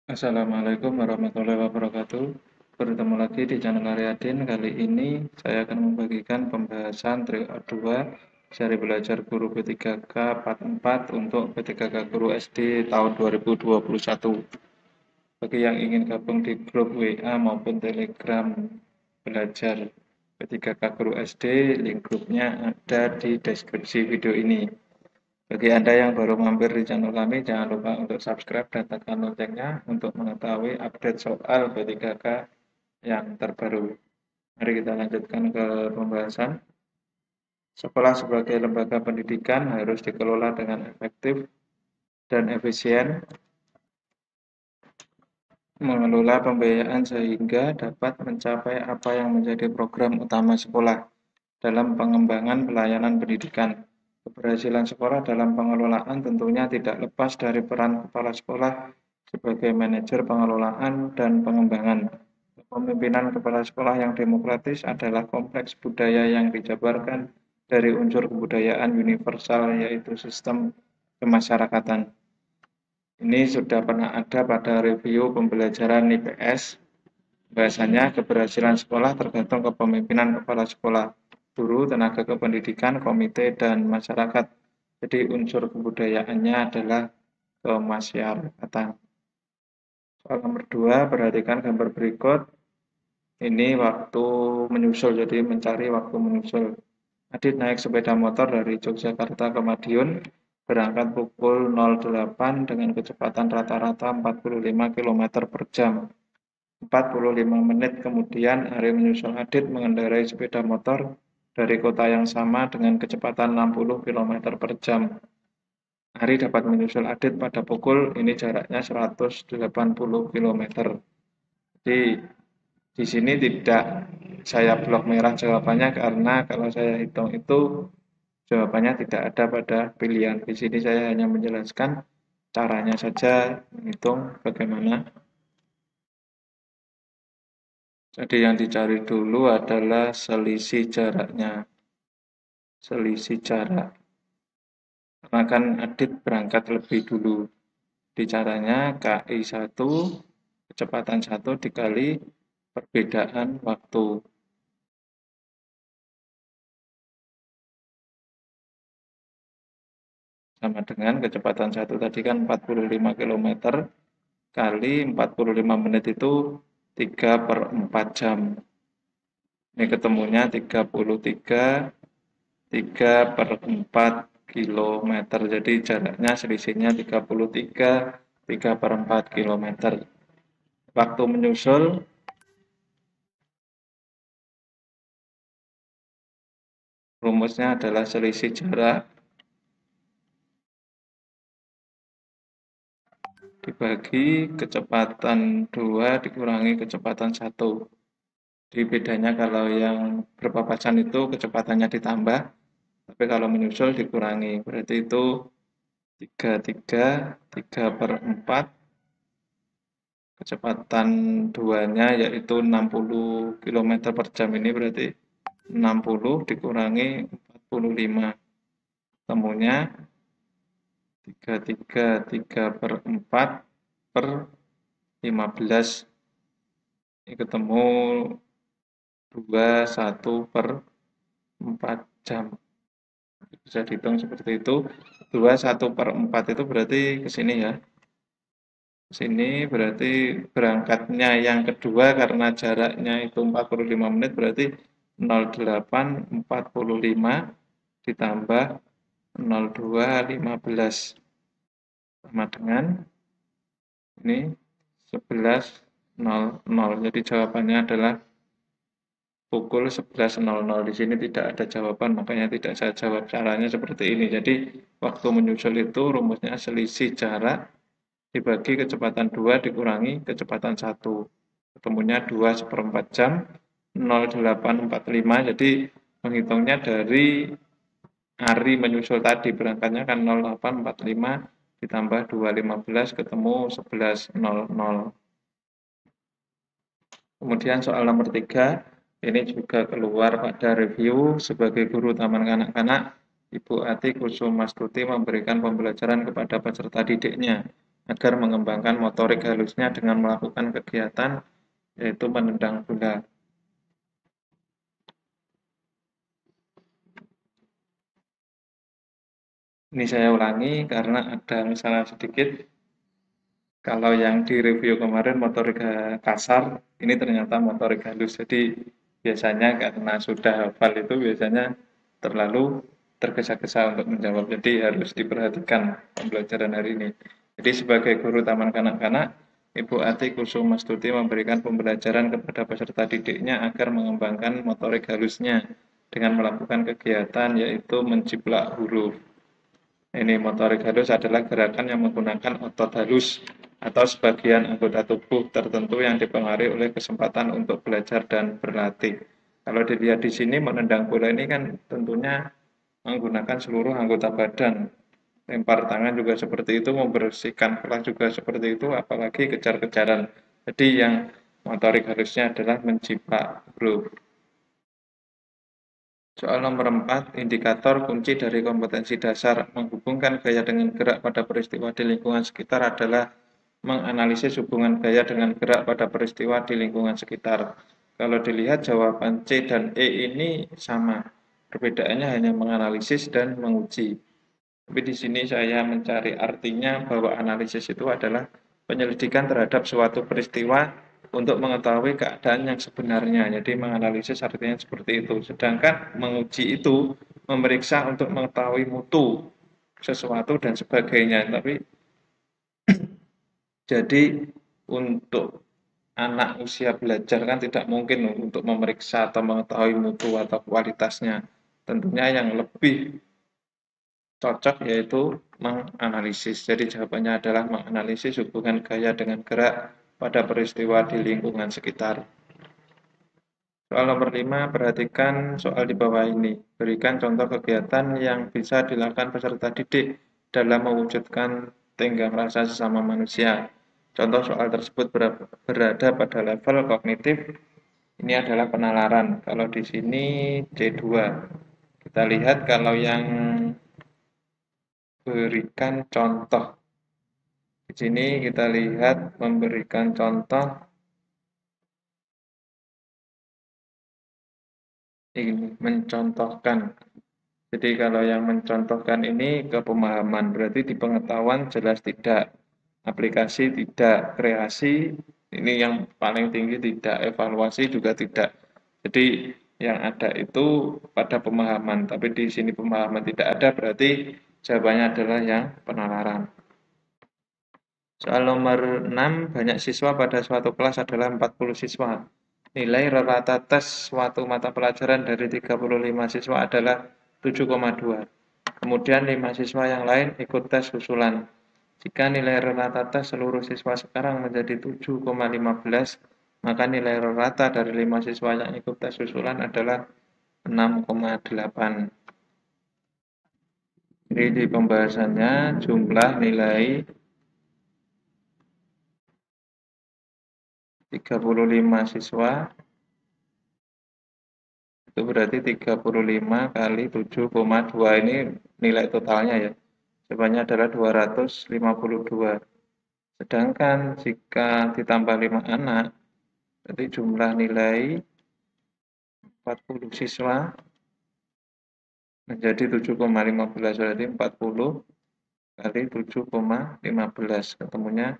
Assalamualaikum warahmatullahi wabarakatuh. Bertemu lagi di channel Aryadin. Kali ini saya akan membagikan pembahasan trio 2 seri belajar guru P3K part 4 untuk P3K Guru SD tahun 2021. Bagi yang ingin gabung di grup WA maupun Telegram belajar P3K Guru SD, link grupnya ada di deskripsi video ini. Bagi Anda yang baru mampir di channel kami, jangan lupa untuk subscribe dan tekan loncengnya untuk mengetahui update soal P3K yang terbaru. Mari kita lanjutkan ke pembahasan. Sekolah sebagai lembaga pendidikan harus dikelola dengan efektif dan efisien, mengelola pembiayaan sehingga dapat mencapai apa yang menjadi program utama sekolah dalam pengembangan pelayanan pendidikan. Keberhasilan sekolah dalam pengelolaan tentunya tidak lepas dari peran kepala sekolah sebagai manajer pengelolaan dan pengembangan. Kepemimpinan kepala sekolah yang demokratis adalah kompleks budaya yang dijabarkan dari unsur kebudayaan universal yaitu sistem kemasyarakatan. Ini sudah pernah ada pada review pembelajaran IPS. Bahasanya keberhasilan sekolah tergantung kepemimpinan kepala sekolah, guru, tenaga kependidikan, komite, dan masyarakat. Jadi unsur kebudayaannya adalah kemasyarakatan. Soal nomor 2, perhatikan gambar berikut. Ini waktu menyusul, jadi mencari waktu menyusul. Adit naik sepeda motor dari Yogyakarta ke Madiun, berangkat pukul 08 dengan kecepatan rata-rata 45 km per jam. 45 menit kemudian, Ari menyusul Adit mengendarai sepeda motor dari kota yang sama dengan kecepatan 60 km per jam. Ari dapat menyusul Adit pada pukul, ini jaraknya 180 km. Jadi di sini tidak saya blok merah jawabannya karena kalau saya hitung itu jawabannya tidak ada pada pilihan. Di sini saya hanya menjelaskan caranya saja menghitung bagaimana. Jadi yang dicari dulu adalah selisih jaraknya. Selisih jarak. Karena kan Adit berangkat lebih dulu. Di caranya KI 1, kecepatan 1 dikali perbedaan waktu. Sama dengan kecepatan 1 tadi kan 45 km kali 45 menit itu 3/4 jam. Ini ketemunya 3/4 kilometer. Jadi jaraknya selisihnya 3/4 kilometer. Waktu menyusul rumusnya adalah selisih jarak dibagi kecepatan 2 dikurangi kecepatan 1. Di bedanya kalau yang berpapasan itu kecepatannya ditambah, tapi kalau menyusul dikurangi. Berarti itu 3/4, kecepatan 2-nya yaitu 60 km per jam, ini berarti 60 dikurangi 45. Temunya 3/4 per 15. Ini ketemu 21/4 jam. Bisa dihitung seperti itu. 21/4 itu berarti ke sini ya. Ke sini berarti berangkatnya yang kedua karena jaraknya itu 45 menit berarti 08:45 ditambah 02:15 sama dengan ini 11:00. Jadi jawabannya adalah pukul 11.00. Di sini tidak ada jawaban, makanya tidak saya jawab. Caranya seperti ini. Jadi waktu menyusul itu rumusnya selisih jarak dibagi kecepatan 2 dikurangi kecepatan 1. Ketemunya 2/4 jam, 08:45. Jadi menghitungnya dari Ari menyusul tadi, berangkatnya kan 08:45 ditambah 2:15 ketemu 11.00. Kemudian soal nomor 3, ini juga keluar pada review sebagai guru taman kanak-kanak, Ibu Ati Kusumastuti memberikan pembelajaran kepada peserta didiknya. agar mengembangkan motorik halusnya dengan melakukan kegiatan yaitu menendang bola. Ini saya ulangi karena ada masalah sedikit. Kalau yang di review kemarin motorik kasar, ini ternyata motorik halus. Jadi biasanya karena sudah hafal itu biasanya terlalu tergesa-gesa untuk menjawab. Jadi harus diperhatikan pembelajaran hari ini. Jadi sebagai guru taman kanak-kanak, Ibu Ati Kusumastuti memberikan pembelajaran kepada peserta didiknya agar mengembangkan motorik halusnya dengan melakukan kegiatan yaitu menjiplak huruf. Ini motorik halus adalah gerakan yang menggunakan otot halus atau sebagian anggota tubuh tertentu yang dipengaruhi oleh kesempatan untuk belajar dan berlatih. Kalau dilihat di sini menendang bola ini kan tentunya menggunakan seluruh anggota badan. Lempar tangan juga seperti itu, membersihkan kelas juga seperti itu, apalagi kejar-kejaran. Jadi yang motorik halusnya adalah menjiplak huruf. Soal nomor 4, indikator kunci dari kompetensi dasar menghubungkan gaya dengan gerak pada peristiwa di lingkungan sekitar adalah menganalisis hubungan gaya dengan gerak pada peristiwa di lingkungan sekitar. Kalau dilihat jawaban C dan E ini sama, perbedaannya hanya menganalisis dan menguji. Tapi di sini saya mencari artinya bahwa analisis itu adalah penyelidikan terhadap suatu peristiwa untuk mengetahui keadaan yang sebenarnya. Jadi menganalisis artinya seperti itu. Sedangkan menguji itu memeriksa untuk mengetahui mutu sesuatu dan sebagainya. Tapi jadi untuk anak usia belajar kan tidak mungkin untuk memeriksa atau mengetahui mutu atau kualitasnya. Tentunya yang lebih cocok yaitu menganalisis. Jadi jawabannya adalah menganalisis hubungan gaya dengan gerak pada peristiwa di lingkungan sekitar. Soal nomor 5, perhatikan soal di bawah ini. Berikan contoh kegiatan yang bisa dilakukan peserta didik dalam mewujudkan tenggang rasa sesama manusia. Contoh soal tersebut berada pada level kognitif. Ini adalah penalaran. Kalau di sini C2. Kita lihat kalau yang berikan contoh. Di sini kita lihat memberikan contoh ini, mencontohkan. Jadi kalau yang mencontohkan ini ke pemahaman, berarti di pengetahuan jelas tidak, aplikasi tidak, kreasi ini yang paling tinggi tidak, evaluasi juga tidak. Jadi yang ada itu pada pemahaman, tapi di sini pemahaman tidak ada, berarti jawabannya adalah yang penalaran. Soal nomor 6, banyak siswa pada suatu kelas adalah 40 siswa. Nilai rata tes suatu mata pelajaran dari 35 siswa adalah 7,2. Kemudian 5 siswa yang lain ikut tes susulan. Jika nilai rata tes seluruh siswa sekarang menjadi 7,15, maka nilai rata dari 5 siswa yang ikut tes susulan adalah 6,8. Jadi di pembahasannya jumlah nilai 35 siswa itu berarti 35 kali 7,2 ini nilai totalnya ya. Jawabannya adalah 252. Sedangkan jika ditambah 5 anak, berarti jumlah nilai 40 siswa menjadi 7,15, berarti 40 kali 7,15, ketemunya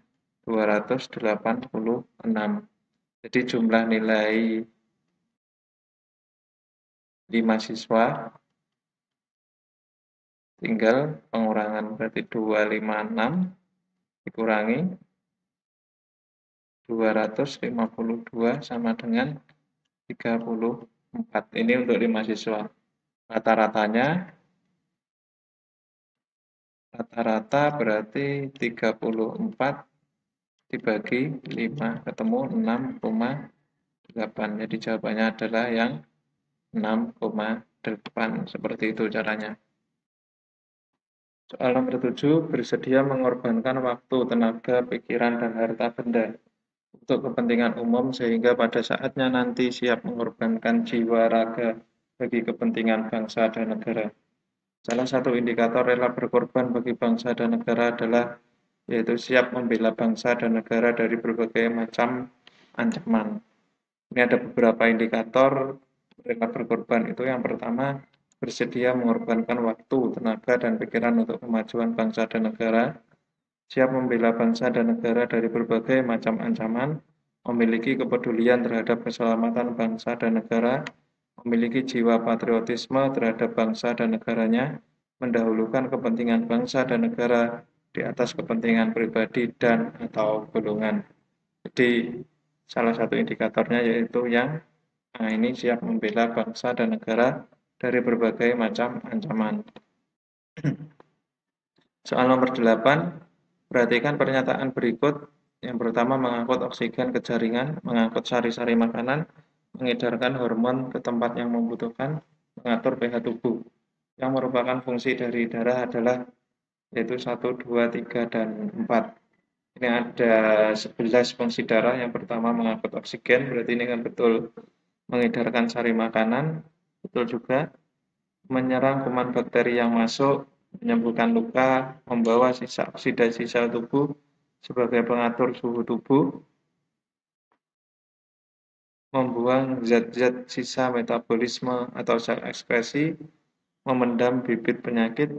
286. Jadi jumlah nilai 5 siswa tinggal pengurangan, berarti 256 dikurangi 252 sama dengan 34. Ini untuk 5 siswa. Rata-rata berarti 34 dibagi 5 ketemu 6,8. Jadi jawabannya adalah yang 6,8. Seperti itu caranya. Soal nomor 7, bersedia mengorbankan waktu, tenaga, pikiran, dan harta benda untuk kepentingan umum sehingga pada saatnya nanti siap mengorbankan jiwa raga bagi kepentingan bangsa dan negara. Salah satu indikator rela berkorban bagi bangsa dan negara adalah yaitu siap membela bangsa dan negara dari berbagai macam ancaman. Ini ada beberapa indikator rela berkorban itu. Yang pertama, bersedia mengorbankan waktu, tenaga, dan pikiran untuk kemajuan bangsa dan negara, siap membela bangsa dan negara dari berbagai macam ancaman, memiliki kepedulian terhadap keselamatan bangsa dan negara, memiliki jiwa patriotisme terhadap bangsa dan negaranya, mendahulukan kepentingan bangsa dan negara di atas kepentingan pribadi dan atau golongan. Jadi salah satu indikatornya yaitu yang ini siap membela bangsa dan negara dari berbagai macam ancaman. Soal nomor 8, perhatikan pernyataan berikut. Yang pertama, mengangkut oksigen ke jaringan, mengangkut sari-sari makanan, mengedarkan hormon ke tempat yang membutuhkan, mengatur pH tubuh. Yang merupakan fungsi dari darah adalah yaitu 1, 2, 3, dan 4. Ini ada 11 fungsi darah. Yang pertama mengangkut oksigen, berarti ini kan betul. Mengedarkan sari makanan, betul juga. Menyerang kuman bakteri yang masuk, menyembuhkan luka, membawa sisa oksidasi sel tubuh sebagai pengatur suhu tubuh, membuang zat-zat sisa metabolisme atau sel ekskresi, memendam bibit penyakit,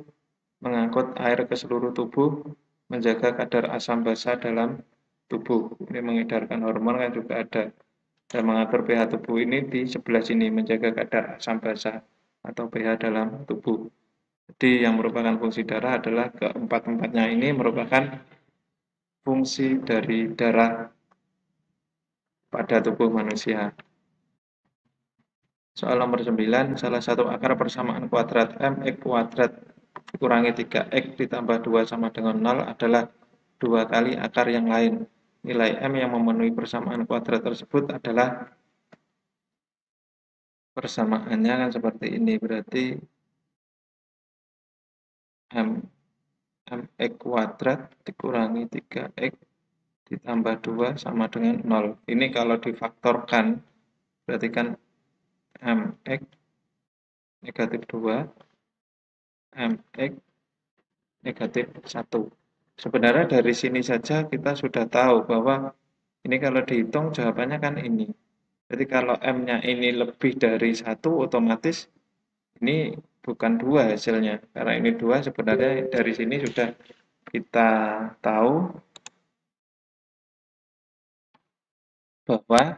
mengangkut air ke seluruh tubuh, menjaga kadar asam basa dalam tubuh. Ini mengedarkan hormon kan juga ada. Dan mengatur pH tubuh ini di sebelah sini, menjaga kadar asam basa atau pH dalam tubuh. Jadi yang merupakan fungsi darah adalah keempat-empatnya ini merupakan fungsi dari darah pada tubuh manusia. Soal nomor 9, salah satu akar persamaan kuadrat mx kuadrat dikurangi 3x ditambah 2 sama dengan 0 adalah 2 kali akar yang lain. Nilai m yang memenuhi persamaan kuadrat tersebut adalah persamaannya kan seperti ini, berarti mx kuadrat dikurangi 3x ditambah 2 sama dengan 0. Ini kalau difaktorkan, berarti kan mx negatif 2, mx negatif 1. Sebenarnya dari sini saja kita sudah tahu bahwa ini kalau dihitung jawabannya kan ini. Jadi kalau M-nya ini lebih dari 1, otomatis ini bukan 2 hasilnya. Karena ini 2 sebenarnya dari sini sudah kita tahu bahwa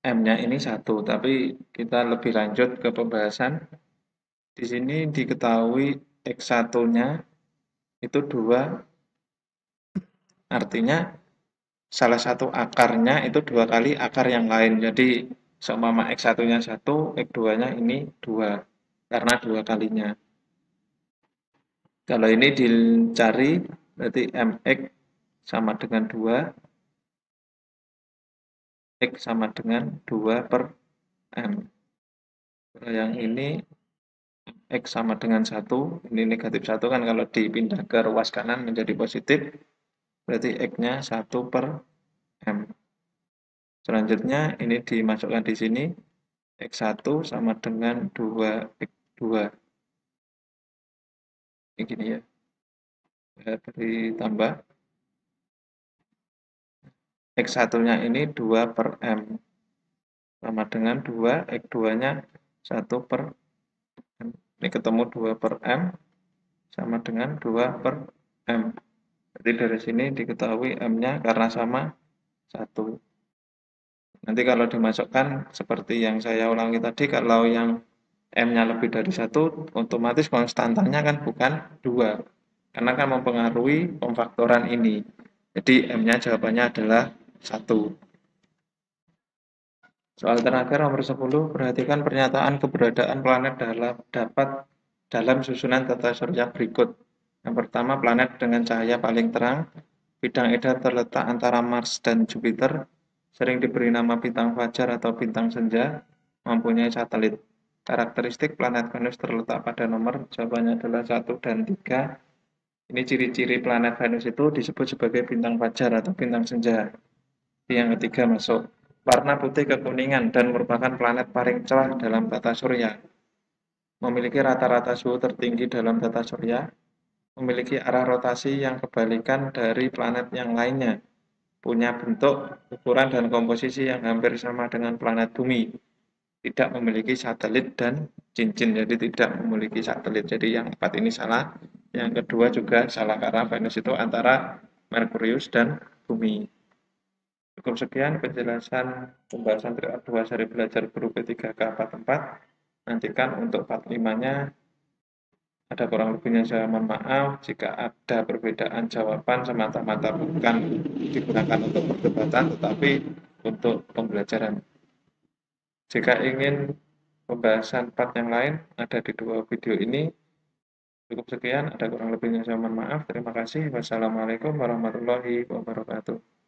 M-nya ini 1. Tapi kita lebih lanjut ke pembahasan. Di sini diketahui X1-nya itu 2, artinya salah satu akarnya itu 2 kali akar yang lain. Jadi seumpama X1-nya 1, X2-nya ini 2, karena 2 kalinya. Kalau ini dicari, berarti MX sama dengan 2, X sama dengan 2 per M. Kalau yang ini X sama dengan 1, ini negatif 1 kan kalau dipindah ke ruas kanan menjadi positif, berarti X-nya 1 per M. Selanjutnya ini dimasukkan di sini, X1 sama dengan 2X2. Ini gini ya. Saya beri tambah. X1-nya ini 2 per M. Sama dengan 2, X2-nya 1 per M. Ini ketemu 2 per M sama dengan 2 per M. Jadi dari sini diketahui M-nya karena sama 1. Nanti kalau dimasukkan seperti yang saya ulangi tadi, kalau yang M-nya lebih dari 1, otomatis konstantanya kan bukan 2. Karena kan mempengaruhi pemfaktoran ini. Jadi M-nya jawabannya adalah 1. Soal terakhir nomor 10, perhatikan pernyataan keberadaan planet dalam susunan tata surya berikut. Yang pertama, planet dengan cahaya paling terang, bidang edar terletak antara Mars dan Jupiter, sering diberi nama bintang fajar atau bintang senja, mempunyai satelit. Karakteristik planet Venus terletak pada nomor, jawabannya adalah 1 dan 3. Ini ciri-ciri planet Venus itu disebut sebagai bintang fajar atau bintang senja. Yang ketiga masuk. Warna putih kekuningan dan merupakan planet paling cerah dalam tata surya. Memiliki rata-rata suhu tertinggi dalam tata surya. memiliki arah rotasi yang kebalikan dari planet yang lainnya, punya bentuk, ukuran, dan komposisi yang hampir sama dengan planet Bumi, tidak memiliki satelit dan cincin, jadi tidak memiliki satelit. Jadi yang 4 ini salah. Yang kedua juga salah karena Venus itu antara Merkurius dan Bumi. Cukup sekian penjelasan pembahasan trik 2 seri belajar guru P3K 44. Nantikan untuk part 5-nya. Ada kurang lebihnya saya mohon maaf. Jika ada perbedaan jawaban semata-mata bukan digunakan untuk perdebatan, tetapi untuk pembelajaran. Jika ingin pembahasan part yang lain, ada di 2 video ini. Cukup sekian, ada kurang lebihnya saya mohon maaf. Terima kasih. Wassalamualaikum warahmatullahi wabarakatuh.